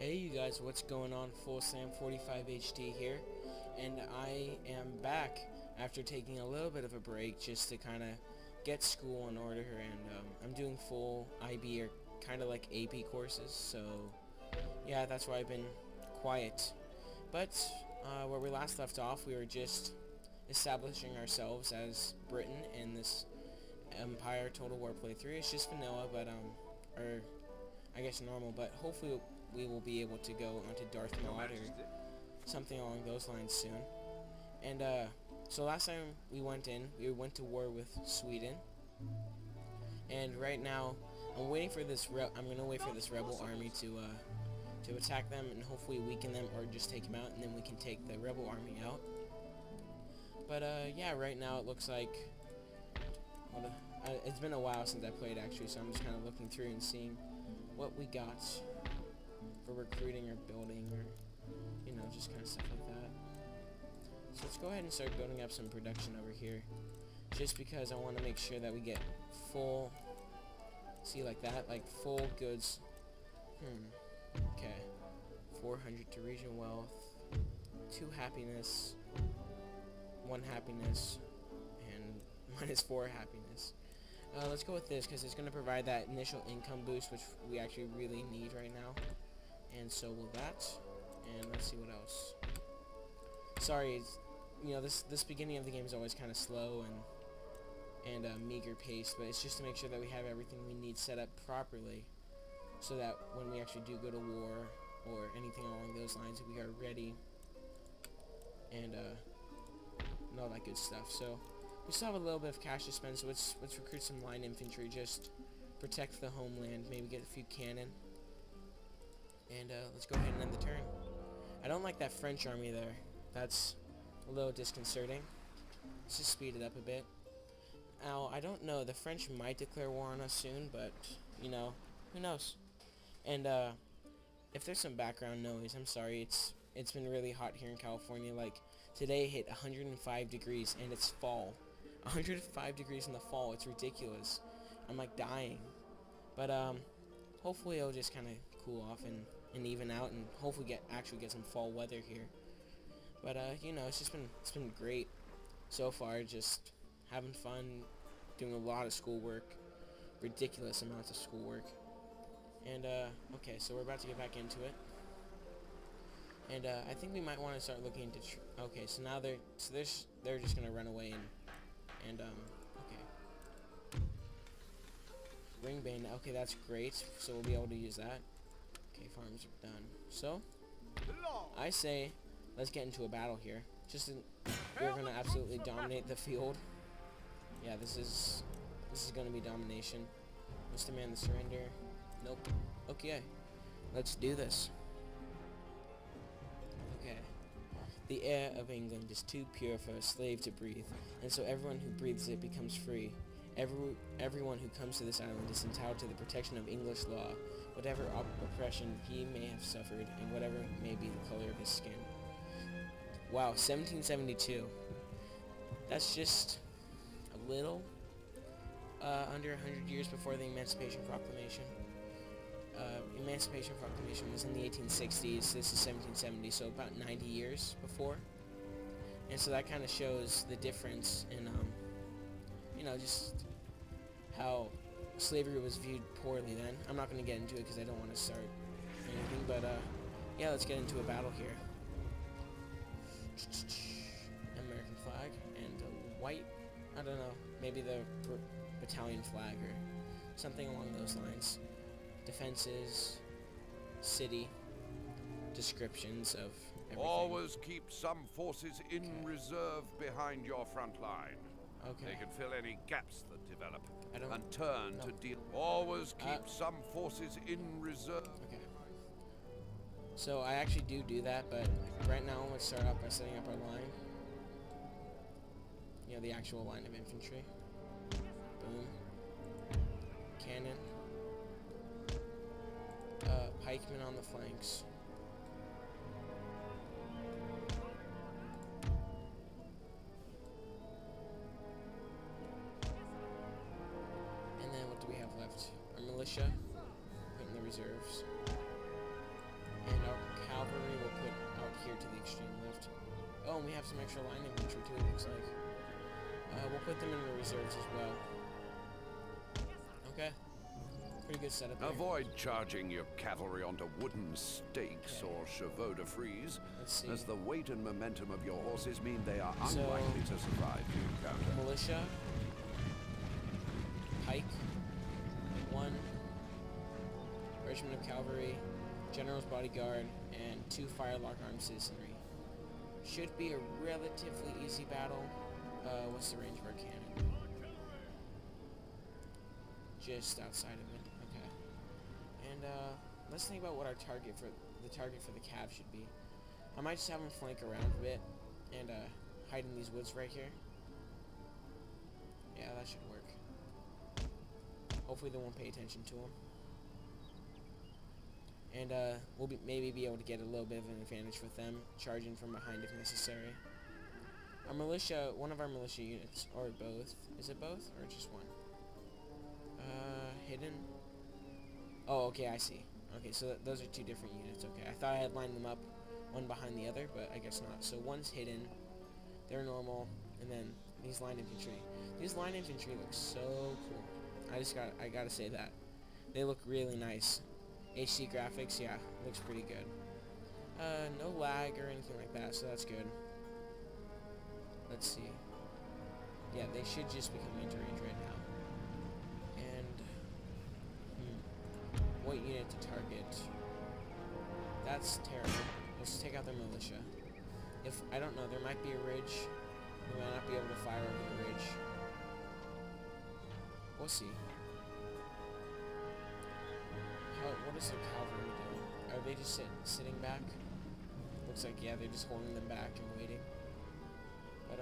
Hey you guys, what's going on? Full Sam 45 HD here, and I am back after taking a little bit of a break just to kind of get school in order, and I'm doing full IB or kind of like AP courses, so yeah, that's why I've been quiet. But where we last left off, we were just establishing ourselves as Britain in this Empire Total War playthrough. It's just vanilla, but or I guess normal, but hopefully we will be able to go onto Darth Maud or something along those lines soon. And so last time we went to war with Sweden, and right now I'm waiting for this. I'm gonna wait for this rebel army to attack them and hopefully weaken them or just take them out, and then we can take the rebel army out. But yeah, right now it looks like it's been a while since I played actually, so I'm just kind of looking through and seeing what we got for recruiting or building or, you know, just kind of stuff like that. So let's go ahead and start building up some production over here, just because I want to make sure that we get full, see like that, like full goods. Okay, 400 to region wealth, 2 happiness, 1 happiness, and -4 happiness. Let's go with this because it's going to provide that initial income boost, which we actually really need right now. And so will that. And let's see what else. Sorry, you know, this beginning of the game is always kind of slow and meager paced, but it's just to make sure that we have everything we need set up properly, so that when we actually do go to war or anything along those lines, we are ready and all that good stuff. So we still have a little bit of cash to spend, so let's recruit some line infantry, just protect the homeland, maybe get a few cannon, and let's go ahead and end the turn. I don't like that French army there. That's a little disconcerting. Let's just speed it up a bit. Now, I don't know, the French might declare war on us soon, but, you know, who knows? And if there's some background noise, I'm sorry, it's been really hot here in California. Like, today hit 105 degrees, and it's fall. 105 degrees in the fall, it's ridiculous. I'm like dying. But hopefully it'll just kind of cool off and even out, and hopefully actually get some fall weather here. But you know, it's been great so far, just having fun, doing a lot of schoolwork, ridiculous amounts of schoolwork. And okay, so we're about to get back into it. And I think we might want to start looking into okay, so now they're just gonna run away and okay. Ringbane, okay, that's great. So we'll be able to use that. Okay, farms are done. So I say let's get into a battle here. We're gonna absolutely dominate the field. Yeah, this is gonna be domination. Let's demand the surrender. Nope. Okay, let's do this. Okay. The air of England is too pure for a slave to breathe, and so everyone who breathes it becomes free. Everyone who comes to this island is entitled to the protection of English law, whatever oppression he may have suffered, and whatever may be the color of his skin. Wow, 1772. That's just a little under 100 years before the Emancipation Proclamation. Emancipation Proclamation was in the 1860s. This is 1770, so about 90 years before. And so that kind of shows the difference in, you know, just how slavery was viewed poorly then. I'm not going to get into it because I don't want to start anything, but yeah, let's get into a battle here. American flag and a white, I don't know, maybe the battalion flag or something along those lines. Defenses, city, descriptions of everything. Always keep some forces in reserve behind your front line. Okay. They can fill any gaps that develop and turn to deal. Always keep some forces in reserve. Okay. So I actually do that, but right now let's start off by setting up our line. You know, the actual line of infantry. Boom. Cannon. Pikemen on the flanks. And then what do we have left? Our militia. Put in the reserves. And our cavalry will put out here to the extreme left. Oh, and we have some extra line infantry too, it looks like. We'll put them in the reserves as well. Okay. Pretty good setup there. Avoid charging your cavalry onto wooden stakes or chevaux de frise, as the weight and momentum of your horses mean they are unlikely to survive the encounter. Militia, pike, 1 regiment of cavalry, general's bodyguard, and 2 firelock armed citizenry. Should be a relatively easy battle. What's the range of our cannon? Just outside of it. Okay. And let's think about what our target for the cav should be. I might just have them flank around a bit and hide in these woods right here. Yeah, that should work. Hopefully they won't pay attention to them. And we'll maybe be able to get a little bit of an advantage with them, charging from behind if necessary. Our militia, one of our militia units, or both. Is it both, or just one? Hidden? Oh, okay, I see. Okay, so those are 2 different units. Okay, I thought I had lined them up one behind the other, but I guess not. So one's hidden, they're normal, and then these line infantry. These line infantry look so cool. I gotta say that. They look really nice. HD graphics, yeah, looks pretty good. No lag or anything like that, so that's good. Let's see. Yeah, they should just be coming into range right now. And what unit to target? That's terrible. Let's take out their militia. If I don't know, there might be a ridge. We might not be able to fire over the ridge. We'll see. What is the cavalry doing? Are they just sitting back? Looks like, yeah, they're just holding them back and waiting. But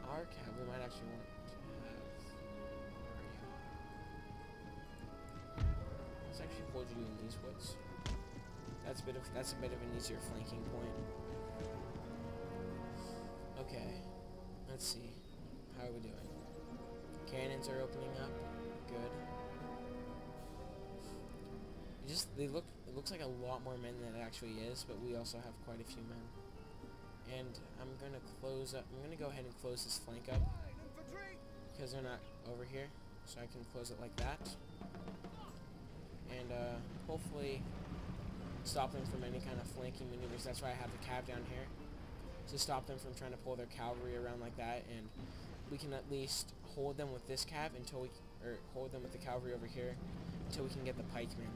our cavalry might actually want to have. Where are you? Let's actually hold you in these woods. That's a bit of an easier flanking point. Okay, let's see. How are we doing? Cannons are opening up. Good. It looks like a lot more men than it actually is, but we also have quite a few men. And I'm gonna go ahead and close this flank up because they're not over here, so I can close it like that. And hopefully stop them from any kind of flanking maneuvers. That's why I have the cav down here, to stop them from trying to pull their cavalry around like that. And we can at least hold them with this cav or hold them with the cavalry over here until we can get the pikemen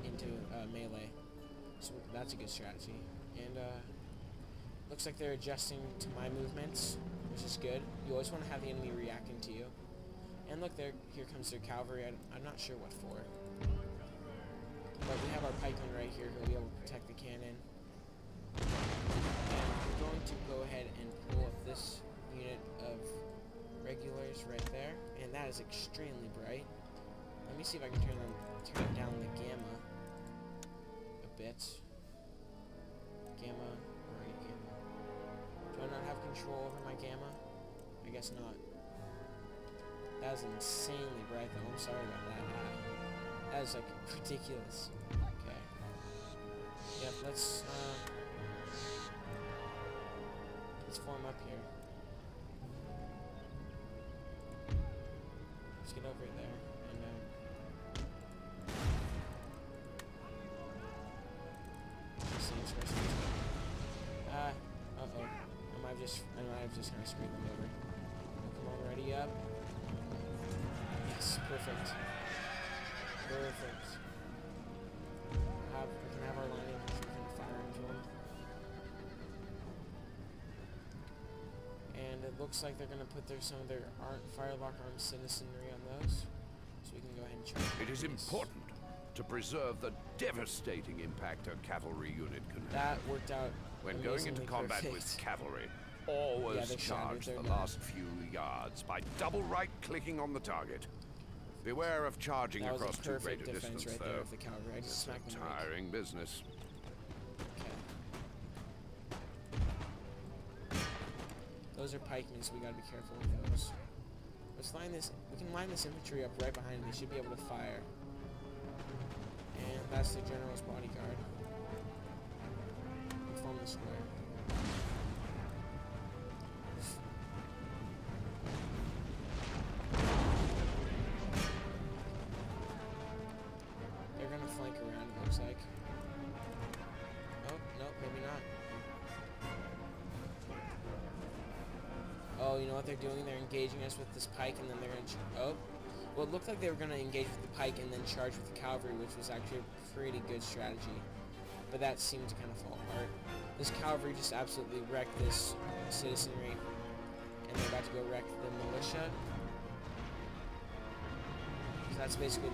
into melee. So that's a good strategy. And looks like they're adjusting to my movements, which is good. You always want to have the enemy reacting to you. And look, here comes their cavalry. I'm not sure what for. But we have our pikemen right here who will be able to protect the cannon. And we're going to go ahead and pull up this unit of regulars right there. And that is extremely bright. Let me see if I can turn down the gamma a bit. Gamma, where are you, gamma? Do I not have control over my gamma? I guess not. That is insanely bright though. I'm sorry about that. That is like ridiculous. Okay. Yep, let's form up here. Let's get over there and uh-oh. I might have just kind of screwed them over. Come on, ready up. Yes, perfect. Perfect. We can have our line infantry fire into them. And it looks like they're going to put some of their firelock armed citizenry on those. So we can go ahead and charge. It is important to preserve the devastating impact a cavalry unit can have. That worked out. When going into combat with cavalry, always charge the last few yards by double right-clicking on the target. Beware of charging across too great a distance, right though. there of the cavalry. I just smacked them. Tiring business. Okay. Those are pikemen, so we gotta be careful with those. Let's line this. We can line this infantry up right behind me. They should be able to fire. And that's the general's bodyguard. Form the square. They're gonna flank around, it looks like. Oh, no, maybe not. Oh, you know what they're doing? They're engaging us with this pike, and then they're gonna... Oh. Well, it looked like they were gonna engage with the pike and then charge with the cavalry, which was actually a pretty good strategy. But that seemed to kind of fall apart. This cavalry just absolutely wrecked this citizenry, and they're about to go wreck the militia. So that's basically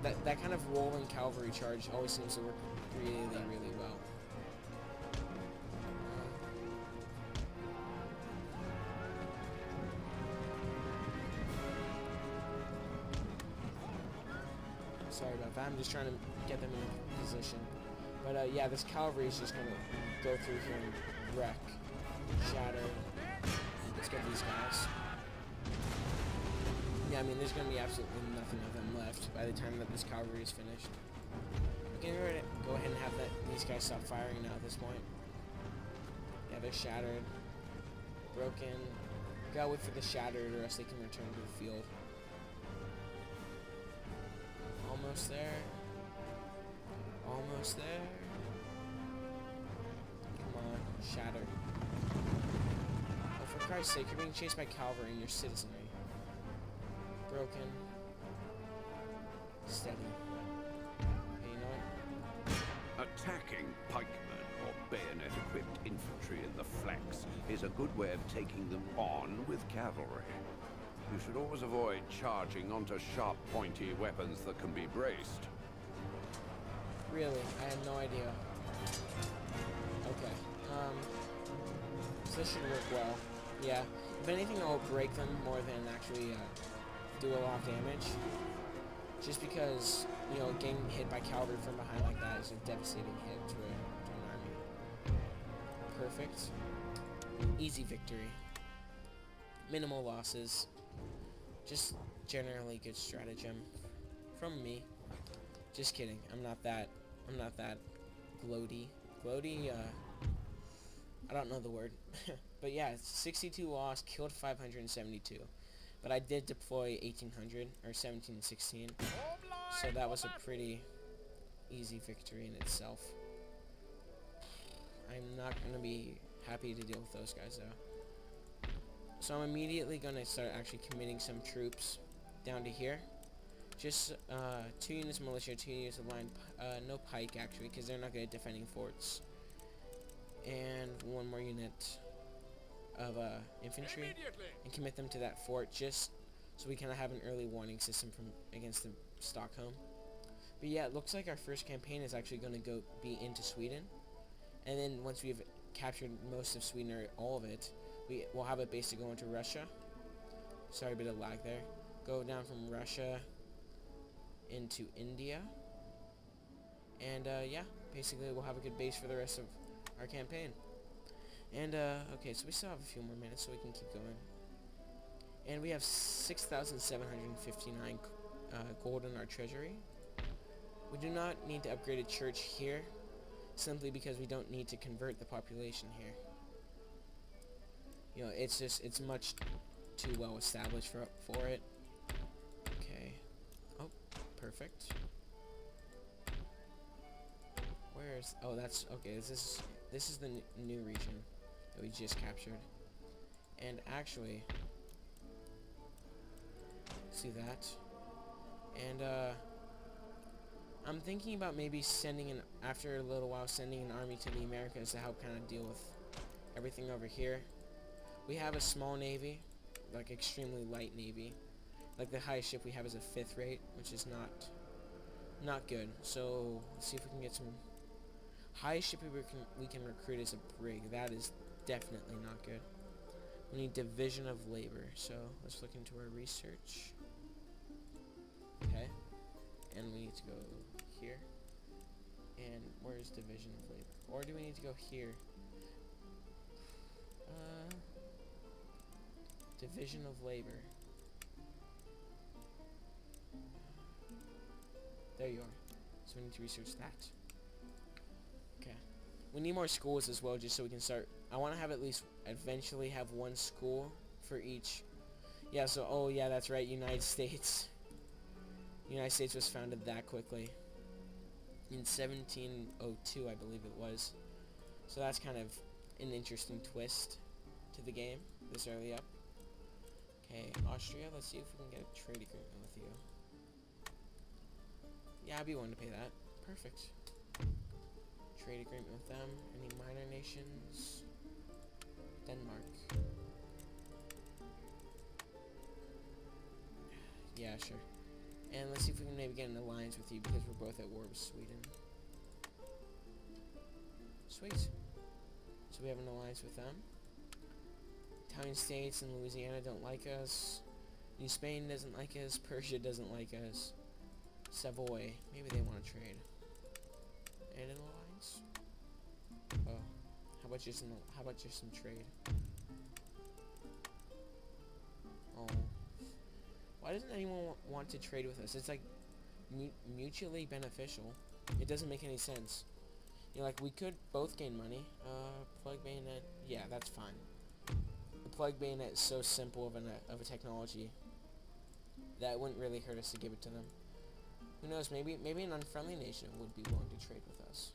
that kind of rolling cavalry charge always seems to work really, really well. Sorry about that. I'm just trying to get them in position. But yeah, this cavalry is just going to go through here and wreck, shatter. Let's get these guys. Yeah, I mean, there's going to be absolutely nothing of them left by the time that this cavalry is finished. We can go ahead and have these guys stop firing now at this point. Yeah, they're shattered. Broken. We gotta wait for the shattered or else they can return to the field. Almost there. Almost there. Come on, shattered. Oh, for Christ's sake, you're being chased by cavalry and your citizenry. Broken. Steady. Okay, you know what? Attacking pikemen or bayonet-equipped infantry in the flanks is a good way of taking them on with cavalry. You should always avoid charging onto sharp, pointy weapons that can be braced. Really? I had no idea. Okay. So this should work well. Yeah. If anything, it will break them more than actually do a lot of damage. Just because, you know, getting hit by cavalry from behind like that is a devastating hit to an army. Perfect. Easy victory. Minimal losses. Just generally good stratagem from me. Just kidding. I'm not that gloaty. Gloaty, I don't know the word. But yeah, 62 loss, killed 572. But I did deploy 1800 or 1716. So that was a pretty easy victory in itself. I'm not going to be happy to deal with those guys though. So I'm immediately going to start actually committing some troops down to here. Just 2 units of militia, 2 units of line, no pike actually, because they're not good at defending forts. And 1 more unit of infantry, and commit them to that fort, just so we kind of have an early warning system from against the Stockholm. But yeah, it looks like our first campaign is actually going to be into Sweden, and then once we've captured most of Sweden or all of it, we'll have a base to go into Russia. Sorry, a bit of lag there. Go down from Russia into India, and yeah, basically we'll have a good base for the rest of our campaign. And okay, so we still have a few more minutes, so we can keep going. And we have 6,759 gold in our treasury. We do not need to upgrade a church here, simply because we don't need to convert the population here. You know, it's much too well established for it. Okay. Oh, perfect. Where's... Oh, that's... Okay, this is the new region that we just captured. And actually... See that? And, I'm thinking about maybe after a little while, sending an army to the Americas to help kind of deal with everything over here. We have a small navy, like extremely light navy. Like the highest ship we have is a 5th rate, which is not good. So let's see if we can get some. Highest ship we can recruit is a brig. That is definitely not good. We need division of labor. So let's look into our research. Okay, and we need to go here. And where's division of labor? Or do we need to go here? Division of labor. There you are. So we need to research that. Okay. We need more schools as well, just so we can start. I want to have at least eventually have one school for each. Yeah, so, oh yeah, that's right, United States. United States was founded that quickly. In 1702, I believe it was. So that's kind of an interesting twist to the game, this early up. Okay, Austria, let's see if we can get a trade agreement with you. Yeah, I'd be willing to pay that. Perfect. Trade agreement with them. Any minor nations? Denmark. Yeah, sure. And let's see if we can maybe get an alliance with you, because we're both at war with Sweden. Sweet. So we have an alliance with them. Italian states and Louisiana don't like us. New Spain doesn't like us. Persia doesn't like us. Savoy. Maybe they want to trade. And an alliance? Oh. How about just some trade? Oh. Why doesn't anyone want to trade with us? It's like mutually beneficial. It doesn't make any sense. You know, like, we could both gain money. Plug bayonet. Yeah, that's fine. The plug bayonet is so simple of a technology that it wouldn't really hurt us to give it to them. Who knows? Maybe an unfriendly nation would be willing to trade with us.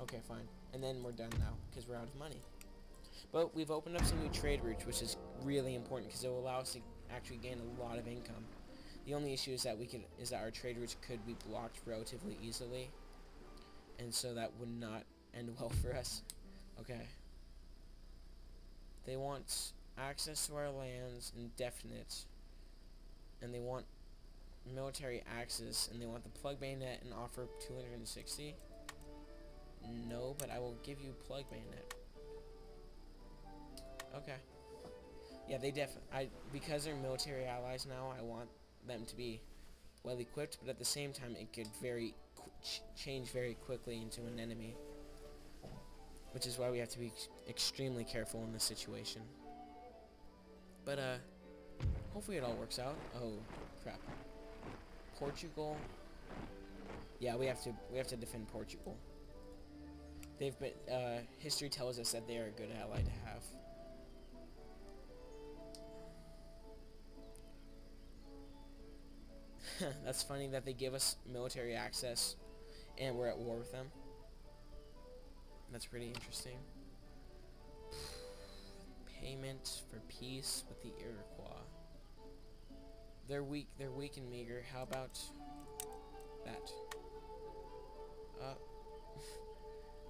Okay, fine. And then we're done now, because we're out of money. But we've opened up some new trade routes, which is really important, because it will allow us to actually gain a lot of income. The only issue is that our trade routes could be blocked relatively easily, and so that would not end well for us. Okay. They want access to our lands indefinite, and they want military access, and they want the plug bayonet and offer 260. No, but I will give you plug bayonet. Okay. Yeah, they because they're military allies now, I want them to be well equipped, but at the same time it could change very quickly into an enemy, which is why we have to be extremely careful in this situation. But hopefully it all works out. Oh crap. Portugal. Yeah, we have to defend Portugal. They've been history tells us that they are a good ally to have. That's funny that they give us military access and we're at war with them. That's pretty interesting. Payment for peace with the Iroquois. They're weak and meager. How about that?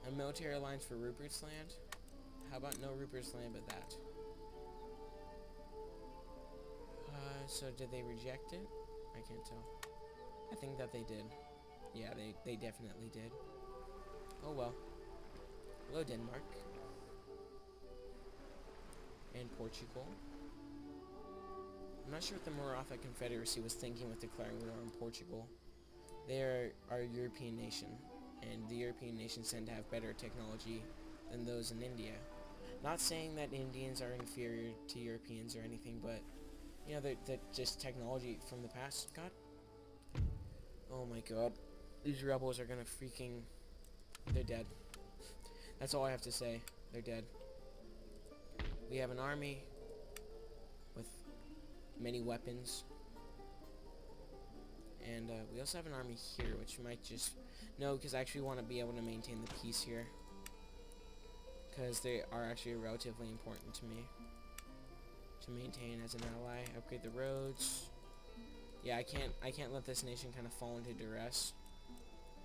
A military alliance for Rupert's Land? How about no Rupert's Land but that? So did they reject it? I can't tell. I think that they did. Yeah, they definitely did. Oh well. Hello, Denmark. And Portugal. I'm not sure what the Maratha Confederacy was thinking with declaring war on Portugal. They are a European nation, and the European nations tend to have better technology than those in India. Not saying that Indians are inferior to Europeans or anything, but you know, that just technology from the past. God. Oh my god. These rebels are gonna freaking... They're dead. That's all I have to say. They're dead. We have an army with many weapons. And we also have an army here, which might just... No, because I actually want to be able to maintain the peace here. Because they are actually relatively important to me to maintain as an ally. Upgrade the roads. Yeah, I can't let this nation kind of fall into duress.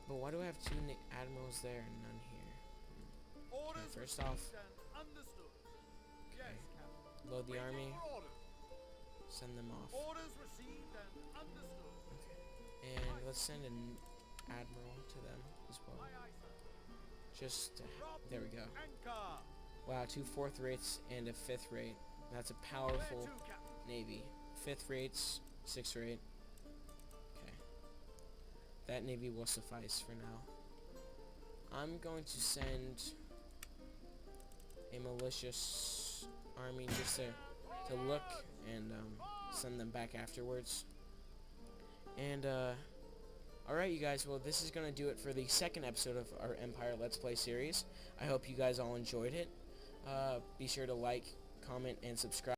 But why do I have two admirals there and none here? Okay, first off, okay, load the army, send them off. Okay, and let's send an admiral to them as well. Just there we go. Wow, 2 4th rates and a 5th rate. That's a powerful navy. 5th rates, 6th rate. Okay. That navy will suffice for now. I'm going to send a malicious army just to look and send them back afterwards. And, alright, you guys, well, this is going to do it for the second episode of our Empire Let's Play series. I hope you guys all enjoyed it. Be sure to like, comment, and subscribe.